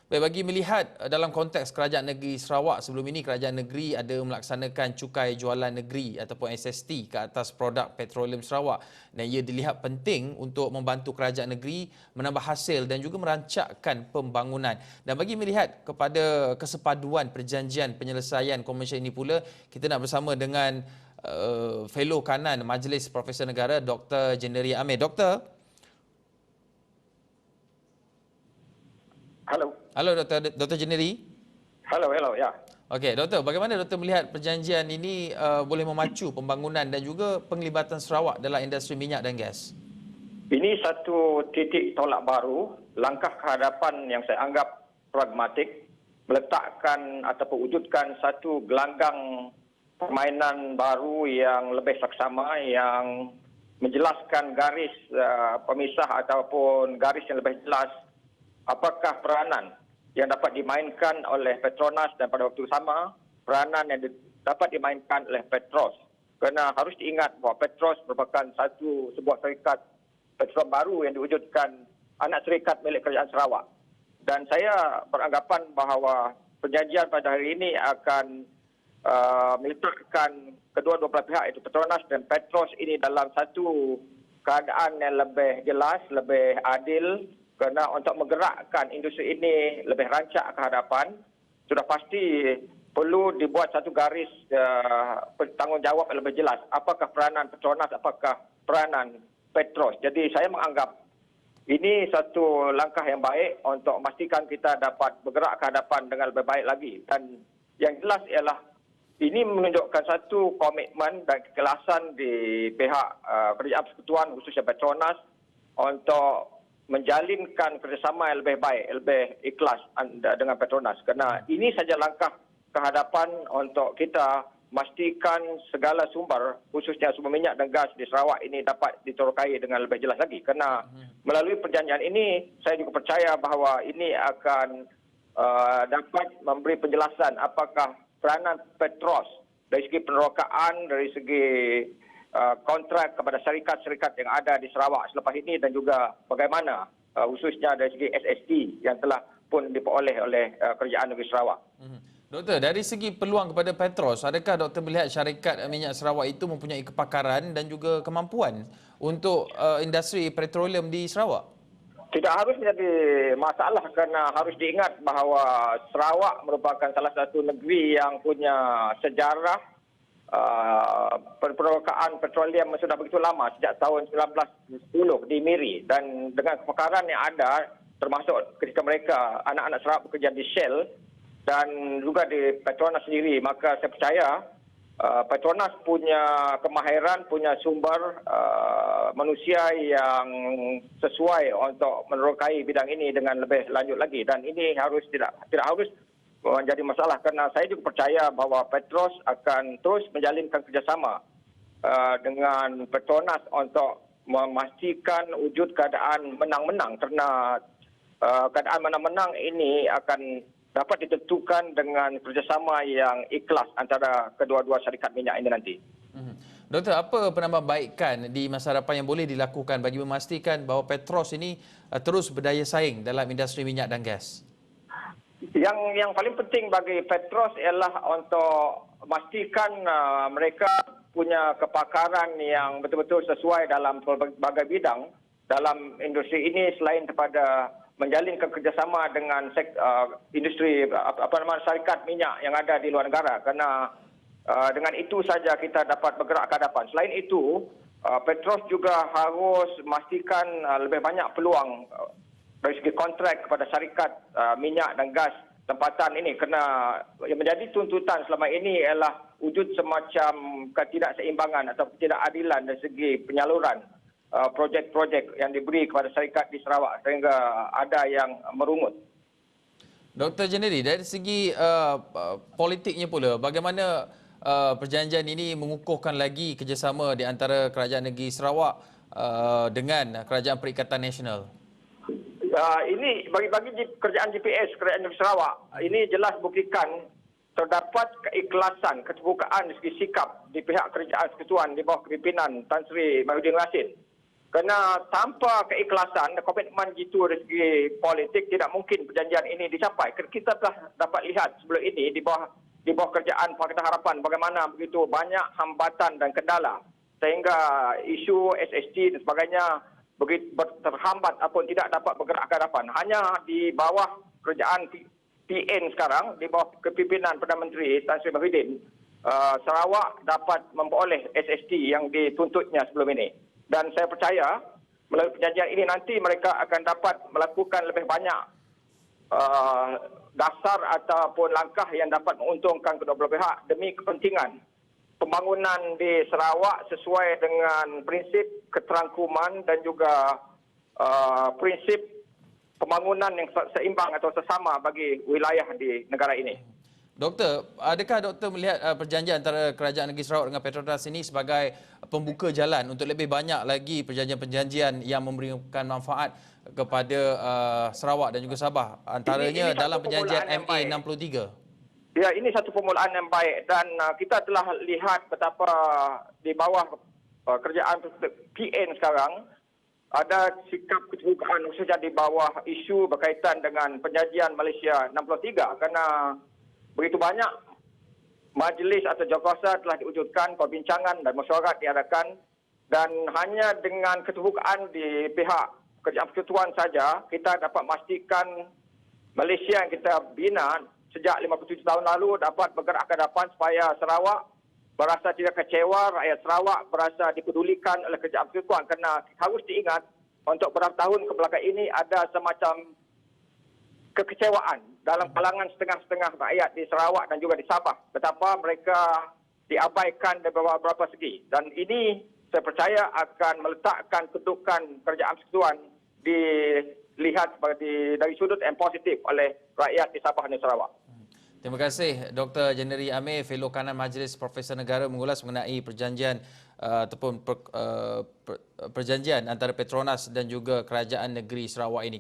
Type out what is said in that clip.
Baik, bagi melihat dalam konteks Kerajaan Negeri Sarawak, sebelum ini Kerajaan Negeri ada melaksanakan cukai jualan negeri ataupun SST ke atas produk petroleum Sarawak, dan ia dilihat penting untuk membantu Kerajaan Negeri menambah hasil dan juga merancakkan pembangunan. Dan bagi melihat kepada kesepaduan perjanjian penyelesaian komersial ini pula, kita nak bersama dengan Fellow Kanan Majlis Profesor Negara Dr. Jenery Amir. Doktor. Halo. Halo Dr. Jenery. Halo, ya. Okey, Doktor, bagaimana Doktor melihat perjanjian ini boleh memacu pembangunan dan juga penglibatan Sarawak dalam industri minyak dan gas? Ini satu titik tolak baru, langkah ke hadapan yang saya anggap pragmatik, meletakkan ataupun wujudkan satu gelanggang permainan baru yang lebih saksama, yang menjelaskan garis pemisah ataupun garis yang lebih jelas apakah peranan yang dapat dimainkan oleh Petronas dan pada waktu sama peranan yang dapat dimainkan oleh Petros. Kerana harus diingat bahawa Petros merupakan sebuah syarikat petrol baru yang diwujudkan anak syarikat milik Kerajaan Sarawak. Dan saya beranggapan bahawa perjanjian pada hari ini akan meletakkan kedua-dua belah pihak, iaitu Petronas dan Petros, ini dalam satu keadaan yang lebih jelas, lebih adil. Kerana untuk menggerakkan industri ini lebih rancak ke hadapan, sudah pasti perlu dibuat satu garis tanggungjawab yang lebih jelas. Apakah peranan Petronas, apakah peranan Petros. Jadi saya menganggap ini satu langkah yang baik untuk memastikan kita dapat bergerak ke hadapan dengan lebih baik lagi. Dan yang jelas ialah ini menunjukkan satu komitmen dan keikhlasan di pihak Kerajaan Persekutuan, khususnya Petronas, untuk menjalinkan kerjasama yang lebih baik, lebih ikhlas dengan Petronas. Kerana ini saja langkah ke hadapan untuk kita memastikan segala sumber, khususnya sumber minyak dan gas di Sarawak ini dapat diterokai dengan lebih jelas lagi. Kerana melalui perjanjian ini, saya juga percaya bahawa ini akan dapat memberi penjelasan apakah peranan Petros dari segi penerokaan, dari segi kontrak kepada syarikat-syarikat yang ada di Sarawak selepas ini, dan juga bagaimana khususnya dari segi SST yang telah pun diperoleh oleh Kerajaan Negeri Sarawak. Doktor, dari segi peluang kepada Petros, adakah Doktor melihat syarikat minyak Sarawak itu mempunyai kepakaran dan juga kemampuan untuk industri petroleum di Sarawak? Tidak harus menjadi masalah, kerana harus diingat bahawa Sarawak merupakan salah satu negeri yang punya sejarah penerokaan petroleum sudah begitu lama, sejak tahun 1910 di Miri, dan dengan kepakaran yang ada, termasuk ketika mereka anak-anak Sarawak bekerja di Shell dan juga di Petronas sendiri, maka saya percaya Petronas punya kemahiran, punya sumber manusia yang sesuai untuk menerokai bidang ini dengan lebih lanjut lagi. Dan ini harus tidak harus menjadi masalah, kerana saya juga percaya bahawa Petros akan terus menjalinkan kerjasama dengan Petronas untuk memastikan wujud keadaan menang-menang, kerana keadaan menang-menang ini akan dapat ditentukan dengan kerjasama yang ikhlas antara kedua-dua syarikat minyak ini nanti. Doktor, apa penambahbaikan di masa hadapan yang boleh dilakukan bagi memastikan bahawa Petros ini terus berdaya saing dalam industri minyak dan gas? Yang paling penting bagi Petros ialah untuk memastikan mereka punya kepakaran yang betul-betul sesuai dalam berbagai bidang dalam industri ini, selain daripada menjalinkan kerjasama dengan industri syarikat minyak yang ada di luar negara. Kerana dengan itu saja kita dapat bergerak ke hadapan. Selain itu, Petros juga harus memastikan lebih banyak peluang dari segi kontrak kepada syarikat minyak dan gas tempatan ini, kerana yang menjadi tuntutan selama ini ialah wujud semacam ketidakseimbangan atau ketidakadilan dari segi penyaluran projek-projek yang diberi kepada syarikat di Sarawak, sehingga ada yang merungut. Dr. Jenery, dari segi politiknya pula, bagaimana perjanjian ini mengukuhkan lagi kerjasama di antara Kerajaan Negeri Sarawak dengan Kerajaan Perikatan Nasional? Ini bagi kerajaan GPS, Kerajaan Negeri Sarawak, ini jelas buktikan terdapat keikhlasan, keterbukaan dari segi sikap di pihak Kerajaan Persekutuan di bawah kepimpinan Tan Sri Mahyudin Rashid Kerana tanpa keikhlasan dan komitmen gitu dari segi politik, tidak mungkin perjanjian ini dicapai. Kita telah dapat lihat sebelum ini di bawah kerjaan Pakatan Harapan bagaimana begitu banyak hambatan dan kendala sehingga isu SST dan sebagainya begitu terhambat ataupun tidak dapat bergerak ke hadapan. Hanya di bawah kerjaan PN sekarang, di bawah kepimpinan Perdana Menteri Tan Sri Muhyiddin, Sarawak dapat memperoleh SST yang dituntutnya sebelum ini. Dan saya percaya melalui perjanjian ini nanti mereka akan dapat melakukan lebih banyak dasar ataupun langkah yang dapat menguntungkan kedua belah pihak demi kepentingan pembangunan di Sarawak sesuai dengan prinsip keterangkuman dan juga prinsip pembangunan yang seimbang atau sesama bagi wilayah di negara ini. Doktor, adakah doktor melihat perjanjian antara Kerajaan Negeri Sarawak dengan Petronas ini sebagai pembuka jalan untuk lebih banyak lagi perjanjian-perjanjian yang memberikan manfaat kepada Sarawak dan juga Sabah, antaranya dalam perjanjian MA63? Ya, ini satu permulaan yang baik dan kita telah lihat betapa di bawah kerjaan PN sekarang ada sikap keterbukaan khususnya di bawah isu berkaitan dengan perjanjian Malaysia 63 kerana begitu banyak majlis atau jawabkuasa telah diwujudkan, perbincangan dan mesyuarat diadakan dan hanya dengan keterbukaan di pihak Kerajaan Persekutuan saja kita dapat memastikan Malaysia yang kita bina sejak 57 tahun lalu dapat bergerak ke hadapan supaya Sarawak berasa tidak kecewa, rakyat Sarawak berasa dipedulikan oleh Kerajaan Persekutuan kerana harus diingat untuk beberapa tahun kebelakang ini ada semacam kekecewaan dalam kalangan setengah-setengah rakyat di Sarawak dan juga di Sabah. Betapa mereka diabaikan dari beberapa segi. Dan ini saya percaya akan meletakkan kedudukan Kerajaan Persekutuan dilihat dari sudut yang positif oleh rakyat di Sabah dan Sarawak. Terima kasih Dr. Jennery Amir, Fellow Kanan Majlis Profesor Negara mengulas mengenai perjanjian ataupun perjanjian antara Petronas dan juga Kerajaan Negeri Sarawak ini.